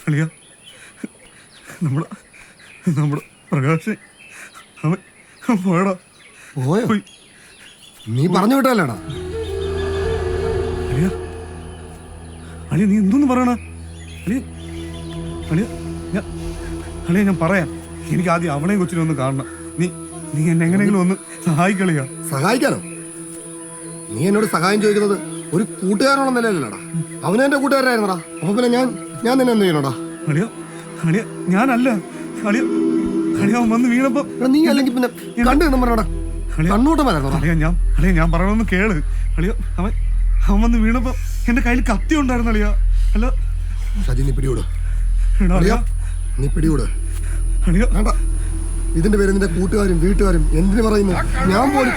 അളിയ നമ്മുടെ പ്രകാശ് അവൻ പോയടാ. പോയോ? പോയി. നീ പറഞ്ഞു വിട്ടല്ലേടാ? അളിയ അളിയ നീ എന്തോന്ന് പറയണ? അളിയ അളിയ അളിയ ഞാൻ പറയാം. എനിക്ക് ആദ്യം അവളെയും കൊച്ചിനെ ഒന്ന് കാണണം. നീ എന്നെ എങ്ങനെയെങ്കിലും ഒന്ന് സഹായിക്കളിയ. സഹായിക്കാനോ? നീ എന്നോട് സഹായം ചോദിക്കുന്നത് ഒരു കൂട്ടുകാരനുള്ള നിലയിലല്ലടാ. അവനും എന്റെ കൂട്ടുകാരായിരുന്നടാ. അപ്പൊ പിന്നെ ഞാൻ നിന്നെ എന്ത് ചെയ്യണോടാ? അളിയ അളിയ ഞാനല്ല അളിയ. അളിയ അവൻ വന്ന് വീണപ്പോ നീ അല്ലെങ്കിൽ പിന്നെ കണ്ടു എന്ന് പറയടാ. കണ്ണോട്ടം വരായിരുന്നോടാ. അളിയ ഞാൻ പറയണമെന്ന് കേള്. അളിയ അവൻ വന്ന് വീണപ്പോ എന്റെ കയ്യിൽ കത്തി ഉണ്ടായിരുന്നു അളിയ. അല്ല സജി, നീ പിടികൂട്. അളിയ നീ പിടികൂട്. അളിയ വേണ്ട, ഇതിന്റെ പേര് നിന്റെ കൂട്ടുകാരും വീട്ടുകാരും എന്തിനു പറയുന്നു? ഞാൻ പോലും